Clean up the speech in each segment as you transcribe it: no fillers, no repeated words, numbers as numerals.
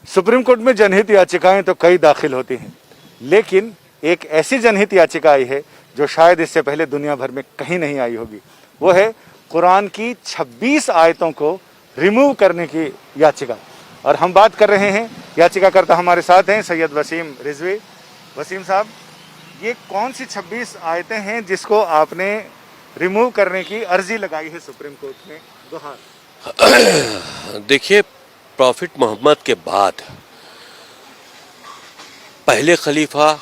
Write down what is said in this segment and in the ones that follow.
Supreme court में जनहित याचिकाएं तो कई दाखिल होती हैं, लेकिन एक ऐसी जनहित याचिका आई है जो शायद इससे पहले दुनिया भर में कहीं नहीं आई होगी। वो है कुरान की 26 आयतों को रिमूव करने की याचिका। और हम बात कर रहे हैं, याचिकाकर्ता हमारे साथ हैं सैयद वसीम रिजवी। वसीम साहब, ये कौन सी 26 आयतें हैं जिसको आपने रिमूव करने की अर्जी लगाई है सुप्रीम कोर्ट में? गुहार। देखिए, प्रॉफिट मोहम्मद के बाद पहले खलीफा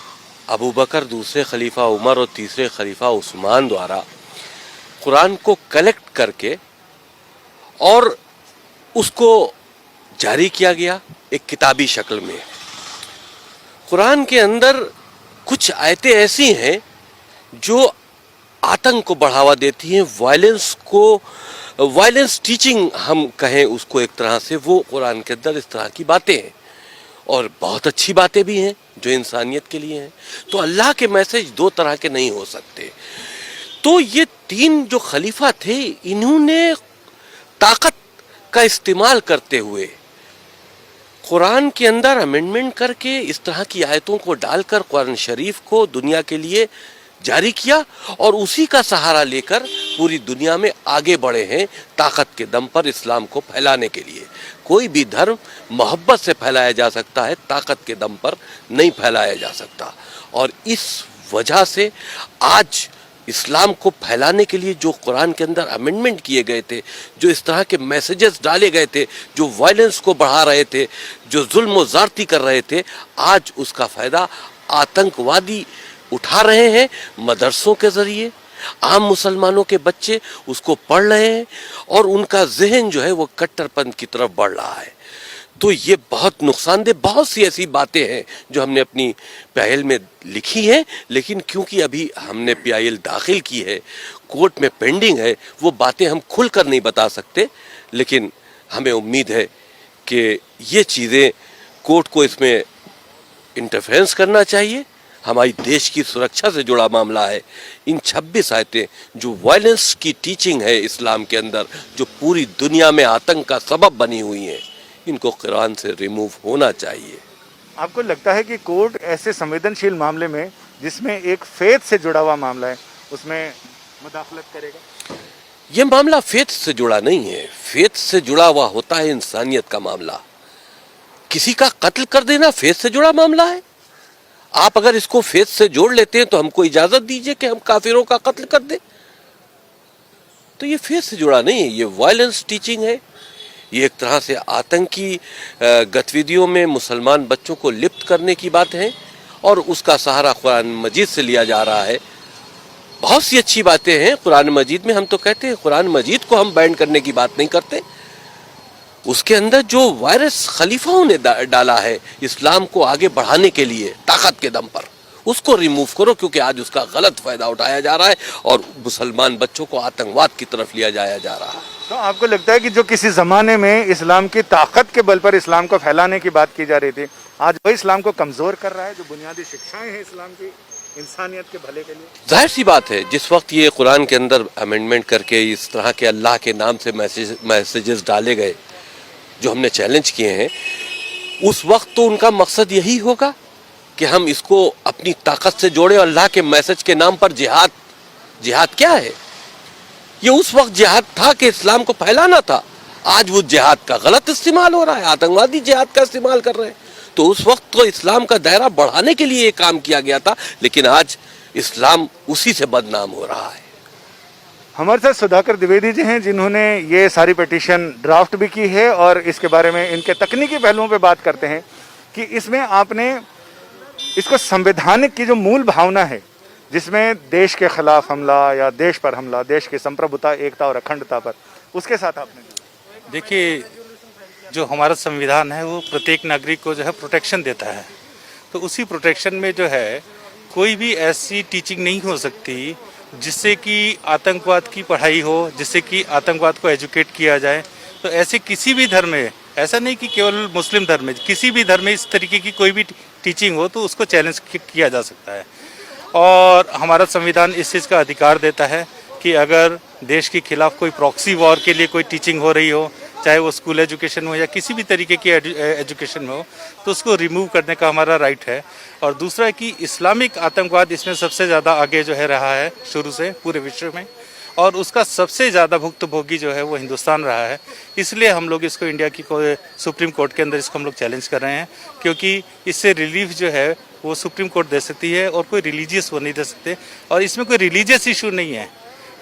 अबू बकर, दूसरे खलीफा उमर और तीसरे खलीफा उस्मान द्वारा कुरान को कलेक्ट करके और उसको जारी किया गया एक किताबी शक्ल में। कुरान के अंदर कुछ आयतें ऐसी हैं जो आतंक को बढ़ावा देती हैं, वायलेंस टीचिंग हम कहें उसको एक तरह से, वो कुरान के अंदर इस तरह की बातें हैं और बहुत अच्छी बातें भी हैं जो इंसानियत के लिए हैं। तो अल्लाह के मैसेज दो तरह के नहीं हो सकते। तो ये तीन जो खलीफा थे, इन्होंने ताकत का इस्तेमाल करते हुए कुरान के अंदर अमेंडमेंट करके इस तरह की आयतों को डालकर कुरान शरीफ को दुनिया के लिए जारी किया और उसी का सहारा लेकर पूरी दुनिया में आगे बढ़े हैं ताकत के दम पर इस्लाम को फैलाने के लिए। कोई भी धर्म मोहब्बत से फैलाया जा सकता है, ताकत के दम पर नहीं फैलाया जा सकता। और इस वजह से आज इस्लाम को फैलाने के लिए जो कुरान के अंदर अमेंडमेंट किए गए थे, जो इस तरह के मैसेजेस डाले गए थे, जो वायलेंस को बढ़ा रहे थे, जो जुल्म व ज़्यादती कर रहे थे, आज उसका फ़ायदा आतंकवादी उठा रहे हैं। मदरसों के ज़रिए आम मुसलमानों के बच्चे उसको पढ़ रहे हैं और उनका जहन जो है वो कट्टरपंथ की तरफ बढ़ रहा है। तो ये बहुत नुकसानदेह, बहुत सी ऐसी बातें हैं जो हमने अपनी पीआईएल में लिखी हैं, लेकिन क्योंकि अभी हमने पीआईएल दाखिल की है, कोर्ट में पेंडिंग है, वो बातें हम खुलकर नहीं बता सकते। लेकिन हमें उम्मीद है कि ये चीज़ें कोर्ट को इसमें इंटरफेरेंस करना चाहिए। हमारी देश की सुरक्षा से जुड़ा मामला है। इन 26 आयतें जो वायलेंस की टीचिंग है इस्लाम के अंदर, जो पूरी दुनिया में आतंक का सबब बनी हुई हैं, इनको कुरान से रिमूव होना चाहिए। आपको लगता है कि कोर्ट ऐसे संवेदनशील मामले में, जिसमें एक फेथ से जुड़ा हुआ मामला है, उसमें मुदाखलत करेगा? ये मामला फेथ से जुड़ा नहीं है। फेथ से जुड़ा हुआ होता है इंसानियत का मामला। किसी का कत्ल कर देना फेथ से जुड़ा मामला है? आप अगर इसको फेथ से जोड़ लेते हैं तो हमको इजाजत दीजिए कि हम काफिरों का कत्ल कर दें। तो ये फेथ से जुड़ा नहीं है, ये वायलेंस टीचिंग है। ये एक तरह से आतंकी गतिविधियों में मुसलमान बच्चों को लिप्त करने की बात है और उसका सहारा कुरान मजीद से लिया जा रहा है। बहुत सी अच्छी बातें हैं कुरान मजीद में। हम तो कहते हैं कुरान मजीद को हम बैन करने की बात नहीं करते। उसके अंदर जो वायरस खलीफाओं ने डाला है इस्लाम को आगे बढ़ाने के लिए ताकत के दम पर, उसको रिमूव करो, क्योंकि आज उसका गलत फायदा उठाया जा रहा है और मुसलमान बच्चों को आतंकवाद की तरफ लिया जाया जा रहा है। तो आपको लगता है कि जो किसी ज़माने में इस्लाम की ताकत के बल पर इस्लाम को फैलाने की बात की जा रही थी, आज वही इस्लाम को कमज़ोर कर रहा है? जो बुनियादी शिक्षाएं हैं इस्लाम की इंसानियत के भले के लिए, जाहिर सी बात है, जिस वक्त ये कुरान के अंदर अमेंडमेंट करके इस तरह के अल्लाह के नाम से मैसेजेस डाले गए जो हमने चैलेंज किए हैं, उस वक्त तो उनका मकसद यही होगा कि हम इसको अपनी ताकत से जोड़ें। अल्लाह के मैसेज के नाम पर जिहाद क्या है? ये उस वक्त जिहाद था कि इस्लाम को फैलाना था। आज वो जिहाद का गलत इस्तेमाल हो रहा है, आतंकवादी जिहाद का इस्तेमाल कर रहे हैं। तो उस वक्त तो इस्लाम का दायरा बढ़ाने के लिए ये काम किया गया था, लेकिन आज इस्लाम उसी से बदनाम हो रहा है। हमारे साथ सुधाकर द्विवेदी जी हैं, जिन्होंने ये सारी पिटीशन ड्राफ्ट भी की है और इसके बारे में इनके तकनीकी पहलुओं पे बात करते हैं कि इसमें आपने इसको संवैधानिक की जो मूल भावना है, जिसमें देश के खिलाफ हमला या देश पर हमला, देश की संप्रभुता, एकता और अखंडता पर, उसके साथ आपने देखिए, जो हमारा संविधान है वो प्रत्येक नागरिक को जो है प्रोटेक्शन देता है। तो उसी प्रोटेक्शन में जो है कोई भी ऐसी टीचिंग नहीं हो सकती जिससे कि आतंकवाद की पढ़ाई हो, जिससे कि आतंकवाद को एजुकेट किया जाए। तो ऐसे किसी भी धर्म में, ऐसा नहीं कि केवल मुस्लिम धर्म में, किसी भी धर्म में इस तरीके की कोई भी टीचिंग हो तो उसको चैलेंज किया जा सकता है। और हमारा संविधान इस चीज़ का अधिकार देता है कि अगर देश के खिलाफ कोई प्रॉक्सी वॉर के लिए कोई टीचिंग हो रही हो चाहे वो स्कूल एजुकेशन में हो या किसी भी तरीके की एजुकेशन में हो, तो उसको रिमूव करने का हमारा राइट है। और दूसरा कि इस्लामिक आतंकवाद इसमें सबसे ज़्यादा आगे जो है रहा है शुरू से पूरे विश्व में, और उसका सबसे ज़्यादा भुक्तभोगी जो है वो हिंदुस्तान रहा है। इसलिए हम लोग इसको इंडिया की सुप्रीम कोर्ट के अंदर इसको हम लोग चैलेंज कर रहे हैं, क्योंकि इससे रिलीफ जो है वो सुप्रीम कोर्ट दे सकती है और कोई रिलीजियस वो नहीं दे सकते। और इसमें कोई रिलीजियस इशू नहीं है,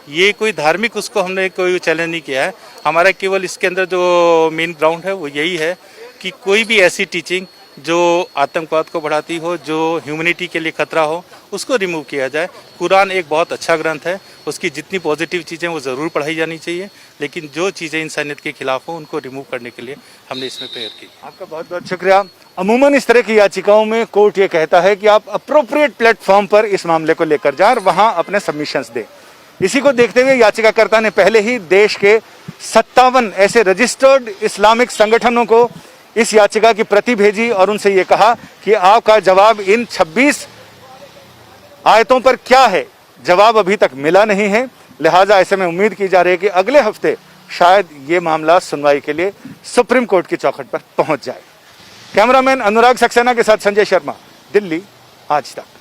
ये कोई धार्मिक उसको हमने कोई चैलेंज नहीं किया है। हमारा केवल इसके अंदर जो मेन ग्राउंड है वो यही है कि कोई भी ऐसी टीचिंग जो आतंकवाद को बढ़ाती हो, जो ह्यूमैनिटी के लिए खतरा हो, उसको रिमूव किया जाए। कुरान एक बहुत अच्छा ग्रंथ है, उसकी जितनी पॉजिटिव चीज़ें वो ज़रूर पढ़ाई जानी चाहिए, लेकिन जो चीज़ें इंसानियत के खिलाफ हो उनको रिमूव करने के लिए हमने इसमें प्रेयर की। आपका बहुत बहुत शुक्रिया। अमूमन इस तरह की याचिकाओं में कोर्ट ये कहता है कि आप अप्रोप्रिएट प्लेटफॉर्म पर इस मामले को लेकर जाएं और वहां अपने सबमिशंस दें। इसी को देखते हुए याचिकाकर्ता ने पहले ही देश के 57 ऐसे रजिस्टर्ड इस्लामिक संगठनों को इस याचिका की प्रति भेजी और उनसे ये कहा कि आपका जवाब इन 26 आयतों पर क्या है, जवाब अभी तक मिला नहीं है। लिहाजा ऐसे में उम्मीद की जा रही है कि अगले हफ्ते शायद ये मामला सुनवाई के लिए सुप्रीम कोर्ट की चौखट पर पहुंच जाए। कैमरामैन अनुराग सक्सेना के साथ संजय शर्मा, दिल्ली, आज तक।